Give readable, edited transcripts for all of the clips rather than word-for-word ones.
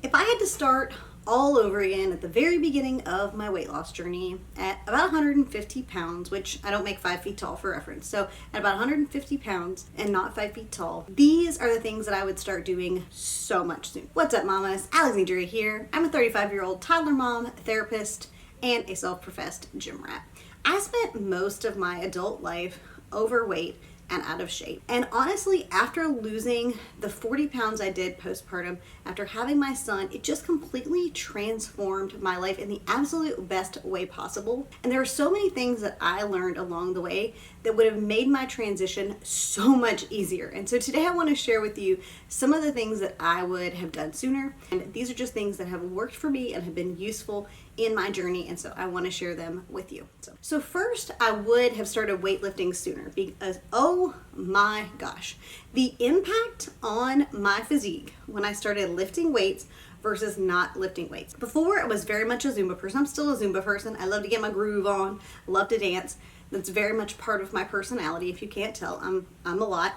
If I had to start all over again at the very beginning of my weight loss journey at about 150 pounds, which I don't make 5 feet tall for reference, so at about 150 pounds and not 5 feet tall, these are the things that I would start doing so much soon. What's up, mamas? Alexandria here. I'm a 35-year-old toddler mom, therapist, and a self-professed gym rat. I spent most of my adult life overweight and out of shape. And honestly, after losing the 40 pounds I did postpartum, after having my son, it just completely transformed my life in the absolute best way possible. And there are so many things that I learned along the way that would have made my transition so much easier. And so today I want to share with you some of the things that I would have done sooner. And these are just things that have worked for me and have been useful in my journey, and so I want to share them with you. So first, I would have started weightlifting sooner because, oh my gosh, the impact on my physique when I started lifting weights versus not lifting weights. Before, I was very much a Zumba person. I'm still a Zumba person. I love to get my groove on. I love to dance. That's very much part of my personality. If you can't tell, I'm a lot.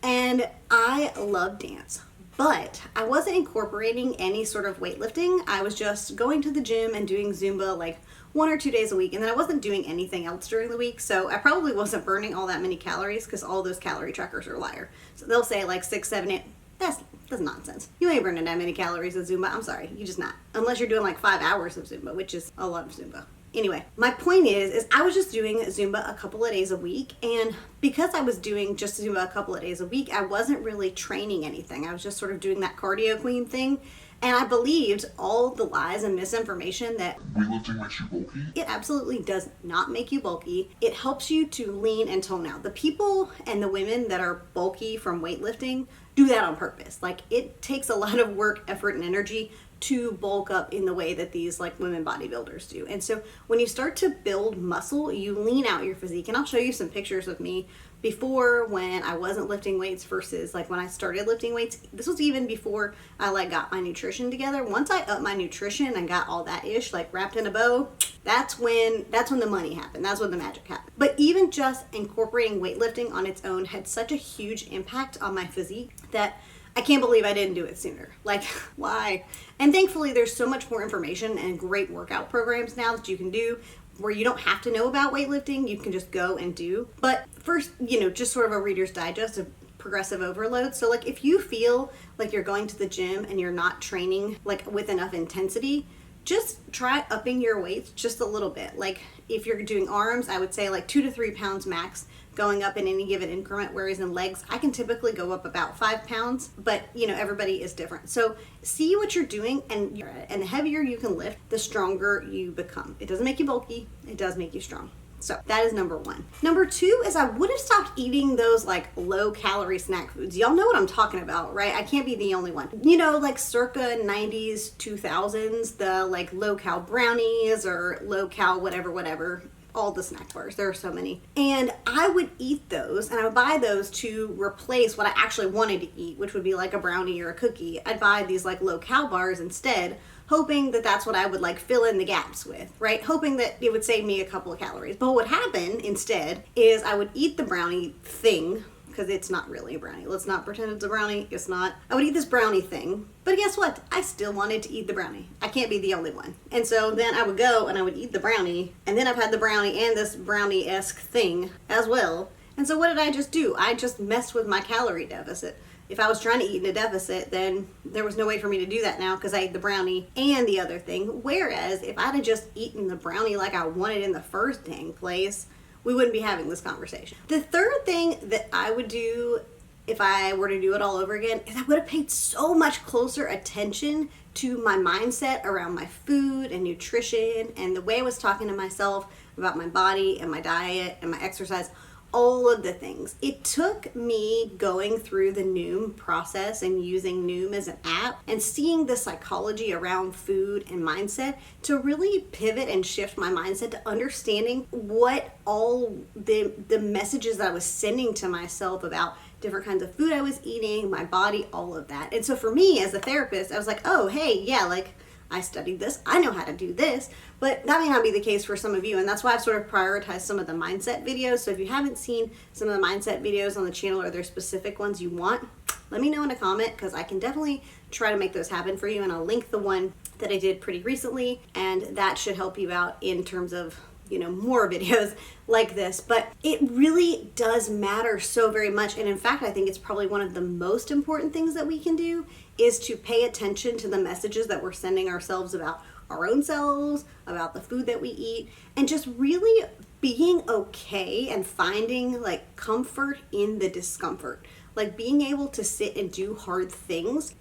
And I love dance. But I wasn't incorporating any sort of weightlifting. I was just going to the gym and doing Zumba like 1 or 2 days a week. And then I wasn't doing anything else during the week. So I probably wasn't burning all that many calories because all those calorie trackers are a liar. So they'll say like 6, 7, 8. That's nonsense. You ain't burning that many calories in Zumba. I'm sorry. You just not. Unless you're doing like 5 hours of Zumba, which is a lot of Zumba. Anyway, my point is I was just doing Zumba a couple of days a week, and because I was doing just Zumba a couple of days a week, I wasn't really training anything. I was just sort of doing that cardio queen thing, and I believed all the lies and misinformation that weightlifting makes you bulky. It absolutely does not make you bulky. It helps you to lean and tone out. The people and the women that are bulky from weightlifting do that on purpose. Like, it takes a lot of work, effort, and energy to bulk up in the way that these like women bodybuilders do. And so when you start to build muscle, you lean out your physique. And I'll show you some pictures of me before when I wasn't lifting weights versus like when I started lifting weights. This was even before I like got my nutrition together. Once I upped my nutrition and got all that ish like wrapped in a bow, that's when the money happened. That's when the magic happened. But even just incorporating weightlifting on its own had such a huge impact on my physique that I can't believe I didn't do it sooner. Like, why? And thankfully, there's so much more information and great workout programs now that you can do where you don't have to know about weightlifting. You can just go and do. But first, just sort of a Reader's Digest of progressive overload. So like if you feel like you're going to the gym and you're not training like with enough intensity, just try upping your weights just a little bit. Like if you're doing arms, I would say like 2 to 3 pounds max going up in any given increment, whereas in legs, I can typically go up about 5 pounds, but everybody is different. So see what you're doing, and the heavier you can lift, the stronger you become. It doesn't make you bulky, it does make you strong. So that is number 1. Number 2 is I would have stopped eating those like low calorie snack foods. Y'all know what I'm talking about, right? I can't be the only one. Like circa 90s, 2000s, the like low cal brownies or low cal whatever. All the snack bars. There are so many. And I would eat those, and I would buy those to replace what I actually wanted to eat, which would be like a brownie or a cookie. I'd buy these like low cal bars instead, hoping that that's what I would like fill in the gaps with, right? Hoping that it would save me a couple of calories. But what would happen instead is I would eat the brownie thing, because it's not really a brownie. Let's not pretend it's a brownie. It's not. I would eat this brownie thing, but guess what? I still wanted to eat the brownie. I can't be the only one. And so then I would go and I would eat the brownie, and then I've had the brownie and this brownie-esque thing as well. And so what did I just do? I just messed with my calorie deficit. If I was trying to eat in a deficit, then there was no way for me to do that now because I ate the brownie and the other thing. Whereas if I'd have just eaten the brownie like I wanted in the first dang place, we wouldn't be having this conversation. The third thing that I would do if I were to do it all over again is I would have paid so much closer attention to my mindset around my food and nutrition and the way I was talking to myself about my body and my diet and my exercise. All of the things. It took me going through the Noom process and using Noom as an app and seeing the psychology around food and mindset to really pivot and shift my mindset to understanding what all the messages that I was sending to myself about different kinds of food I was eating, my body, all of that. And so for me as a therapist, I was like, oh, hey, yeah, like I studied this, I know how to do this, but that may not be the case for some of you, and that's why I've sort of prioritized some of the mindset videos. So if you haven't seen some of the mindset videos on the channel or there's specific ones you want, let me know in a comment, because I can definitely try to make those happen for you. And I'll link the one that I did pretty recently, and that should help you out in terms of, you know, more videos like this. But it really does matter so very much. And in fact, I think it's probably one of the most important things that we can do is to pay attention to the messages that we're sending ourselves about our own selves, about the food that we eat, and just really being okay and finding like comfort in the discomfort. Like being able to sit and do hard things.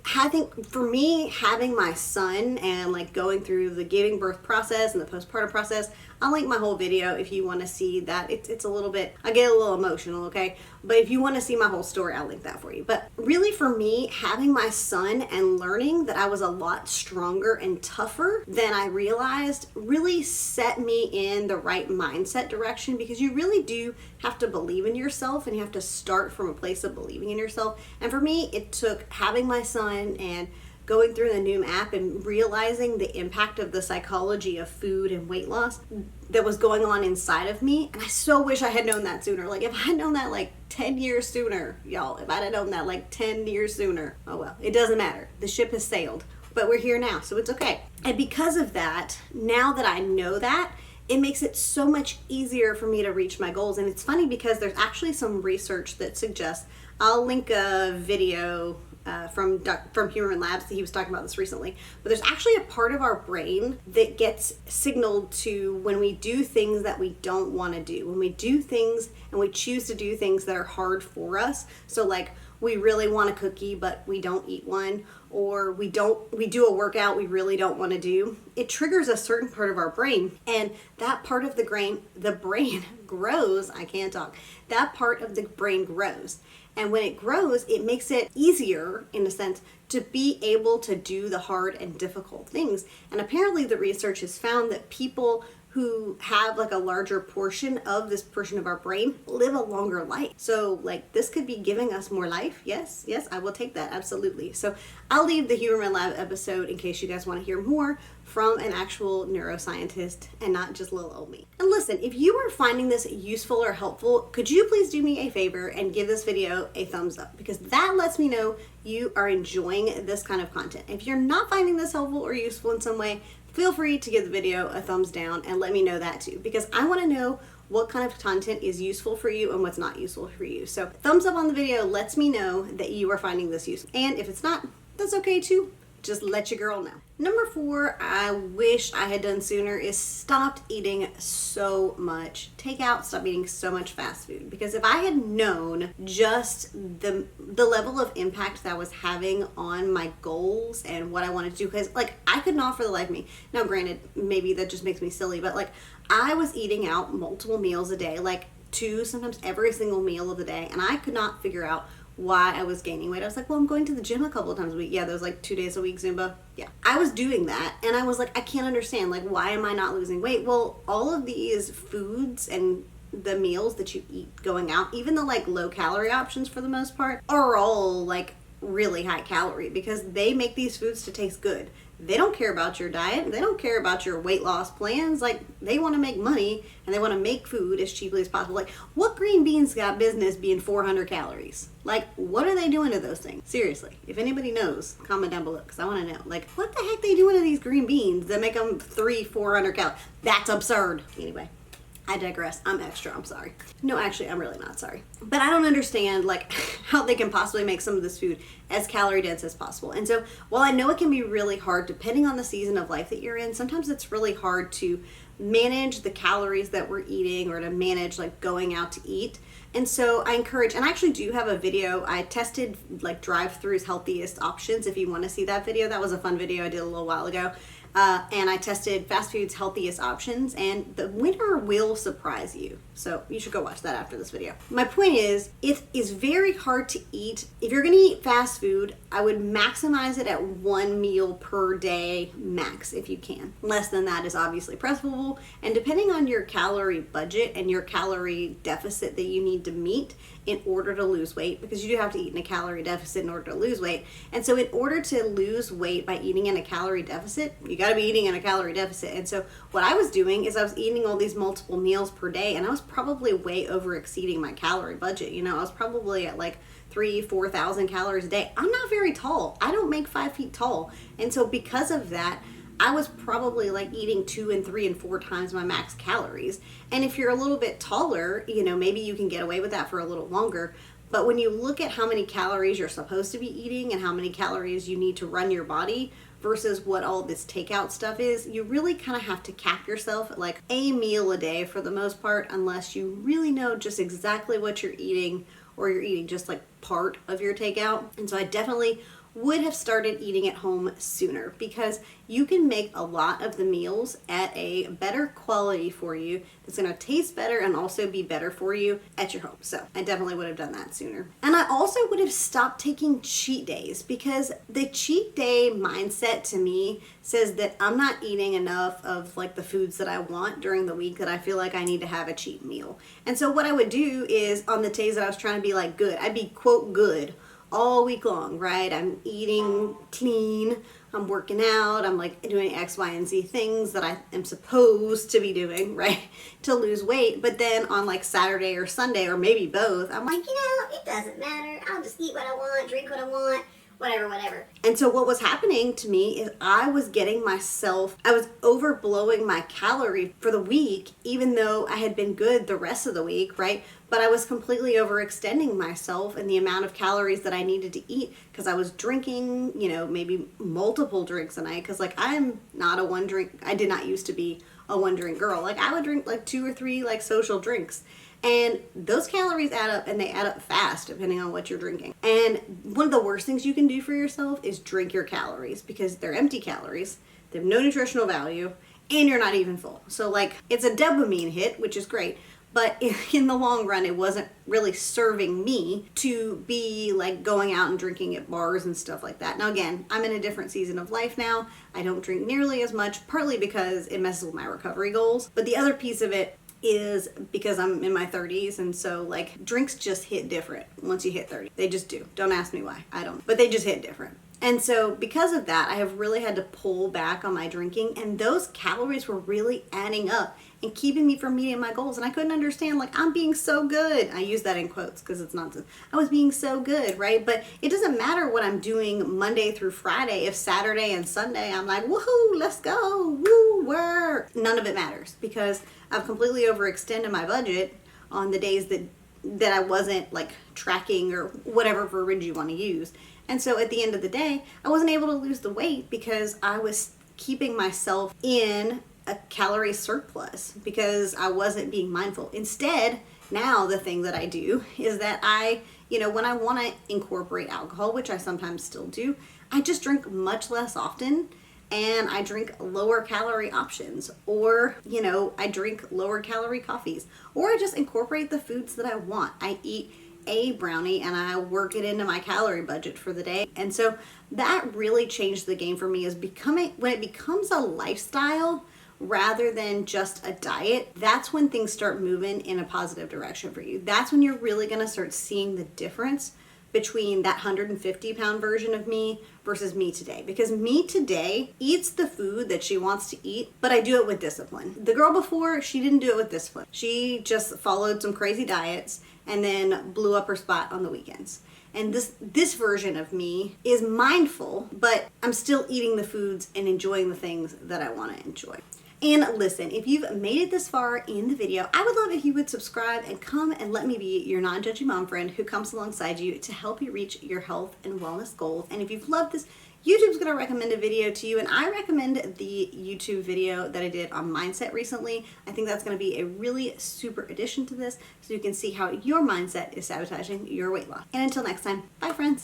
For me, having my son and like going through the giving birth process and the postpartum process, I'll link my whole video if you want to see that. It's a little bit, I get a little emotional, okay? But if you want to see my whole story, I'll link that for you. But really for me, having my son and learning that I was a lot stronger and tougher than I realized really set me in the right mindset direction, because you really do have to believe in yourself, and you have to start from a place of believing in yourself. And for me, it took having my son and going through the Noom app and realizing the impact of the psychology of food and weight loss that was going on inside of me. And I so wish I had known that sooner. Like if I had known that like 10 years sooner, y'all, if I'd have known that like 10 years sooner, oh well, it doesn't matter. The ship has sailed, but we're here now, so it's okay. And because of that, now that I know that, it makes it so much easier for me to reach my goals. And it's funny because there's actually some research that suggests, I'll link a video from Human Labs. He was talking about this recently, but there's actually a part of our brain that gets signaled to when we do things that we don't want to do, when we do things and we choose to do things that are hard for us. So like we really want a cookie but we don't eat one, or we do a workout we really don't want to do. It triggers a certain part of our brain, and that part of the brain grows. I can't talk. That part of the brain grows. And when it grows, it makes it easier, in a sense, to be able to do the hard and difficult things. And apparently the research has found that people who have like a larger portion of this portion of our brain live a longer life. So like this could be giving us more life. Yes, I will take that, absolutely. So I'll leave the Human Lab episode in case you guys want to hear more from an actual neuroscientist and not just little old me. And listen, if you are finding this useful or helpful, could you please do me a favor and give this video a thumbs up, because that lets me know you are enjoying this kind of content. If you're not finding this helpful or useful in some way, feel free to give the video a thumbs down and let me know that too, because I want to know what kind of content is useful for you and what's not useful for you. So thumbs up on the video lets me know that you are finding this useful. And if it's not, that's okay too. Just let your girl know. Number 4, I wish I had done sooner, is stopped eating so much takeout, stop eating so much fast food. Because if I had known just the level of impact that was having on my goals and what I wanted to do, because like I could not for the life of me. Now granted, maybe that just makes me silly, but like I was eating out multiple meals a day, like 2, sometimes every single meal of the day, and I could not figure out why I was gaining weight. I was like, well, I'm going to the gym a couple of times a week. Yeah, there was like 2 days a week Zumba. Yeah, I was doing that, and I was like, I can't understand, like, why am I not losing weight? Well, all of these foods and the meals that you eat going out, even the like low calorie options for the most part, are all like really high calorie, because they make these foods to taste good. They don't care about your diet. They don't care about your weight loss plans. Like, they want to make money and they want to make food as cheaply as possible. Like, what green beans got business being 400 calories? Like, what are they doing to those things? Seriously, if anybody knows, comment down below, because I want to know. Like, what the heck they doing to these green beans that make them 400 calories? That's absurd. Anyway, I digress. I'm extra. I'm sorry. No, actually, I'm really not sorry. But I don't understand like how they can possibly make some of this food as calorie dense as possible. And so while I know it can be really hard depending on the season of life that you're in, sometimes it's really hard to manage the calories that we're eating or to manage like going out to eat. And so I encourage, and I actually do have a video. I tested like drive-through's healthiest options. If you want to see that video, that was a fun video I did a little while ago. And I tested fast food's healthiest options, and the winner will surprise you. So you should go watch that after this video. My point is, it is very hard to eat. If you're gonna eat fast food, I would maximize it at 1 meal per day max if you can. Less than that is obviously preferable, and depending on your calorie budget and your calorie deficit that you need to meet in order to lose weight, because you do have to eat in a calorie deficit in order to lose weight. And so in order to lose weight by eating in a calorie deficit, you gotta be eating in a calorie deficit. And so what I was doing is I was eating all these multiple meals per day, and I was probably way over exceeding my calorie budget. You know, I was probably at like 4,000 calories a day. I'm not very tall. I don't make 5 feet tall. And so because of that, I was probably like eating 2 and 3 and 4 times my max calories. And if you're a little bit taller, you know, maybe you can get away with that for a little longer. But when you look at how many calories you're supposed to be eating and how many calories you need to run your body versus what all this takeout stuff is, you really kind of have to cap yourself at like a meal a day for the most part, unless you really know just exactly what you're eating, or you're eating just like part of your takeout. And so I definitely would have started eating at home sooner, because you can make a lot of the meals at a better quality for you that's going to taste better and also be better for you at your home. So I definitely would have done that sooner. And I also would have stopped taking cheat days, because the cheat day mindset to me says that I'm not eating enough of like the foods that I want during the week, that I feel like I need to have a cheat meal. And so what I would do is, on the days that I was trying to be like good, I'd be quote good all week long, right? I'm eating clean, I'm working out, I'm like doing X, Y, and Z things that I am supposed to be doing, right, to lose weight. But then on like Saturday or Sunday, or maybe both, I'm like, you know, it doesn't matter. I'll just eat what I want, drink what I want, whatever. And so what was happening to me is I was overblowing my calorie for the week, even though I had been good the rest of the week, right? But I was completely overextending myself in the amount of calories that I needed to eat, because I was drinking, you know, maybe multiple drinks a night. Because like I'm not a one drink, I did not used to be a one drink girl. Like I would drink like 2 or 3 like social drinks. And those calories add up, and they add up fast depending on what you're drinking. And one of the worst things you can do for yourself is drink your calories, because they're empty calories, they have no nutritional value, and you're not even full. So like it's a dopamine hit, which is great, but in the long run, it wasn't really serving me to be like going out and drinking at bars and stuff like that. Now again, I'm in a different season of life now. I don't drink nearly as much, partly because it messes with my recovery goals. But the other piece of it is because I'm in my 30s, and so like drinks just hit different once you hit 30. They just do. Don't ask me why. I don't. But they just hit different. And so because of that, I have really had to pull back on my drinking, and those calories were really adding up and keeping me from meeting my goals. And I couldn't understand, like, I'm being so good. I use that in quotes because it's nonsense. I was being so good, right? But it doesn't matter what I'm doing Monday through Friday if Saturday and Sunday I'm like, woohoo, let's go, woo, work. None of it matters, because I've completely overextended my budget on the days that I wasn't like tracking or whatever verbiage you want to use. And so at the end of the day, I wasn't able to lose the weight because I was keeping myself in a calorie surplus, because I wasn't being mindful. Instead, now the thing that I do is that I, you know, when I want to incorporate alcohol, which I sometimes still do, I just drink much less often, and I drink lower calorie options, or, you know, I drink lower calorie coffees, or I just incorporate the foods that I want. I eat a brownie and I work it into my calorie budget for the day. And so that really changed the game for me, is when it becomes a lifestyle rather than just a diet, that's when things start moving in a positive direction for you. That's when you're really going to start seeing the difference between that 150-pound version of me versus me today. Because me today eats the food that she wants to eat, but I do it with discipline. The girl before, she didn't do it with discipline. She just followed some crazy diets and then blew up her spot on the weekends. And this version of me is mindful, but I'm still eating the foods and enjoying the things that I want to enjoy. And listen, if you've made it this far in the video, I would love if you would subscribe and come and let me be your non-judgy mom friend who comes alongside you to help you reach your health and wellness goals. And if you've loved this, YouTube's going to recommend a video to you, and I recommend the YouTube video that I did on mindset recently. I think that's going to be a really super addition to this, so you can see how your mindset is sabotaging your weight loss. And until next time, bye friends.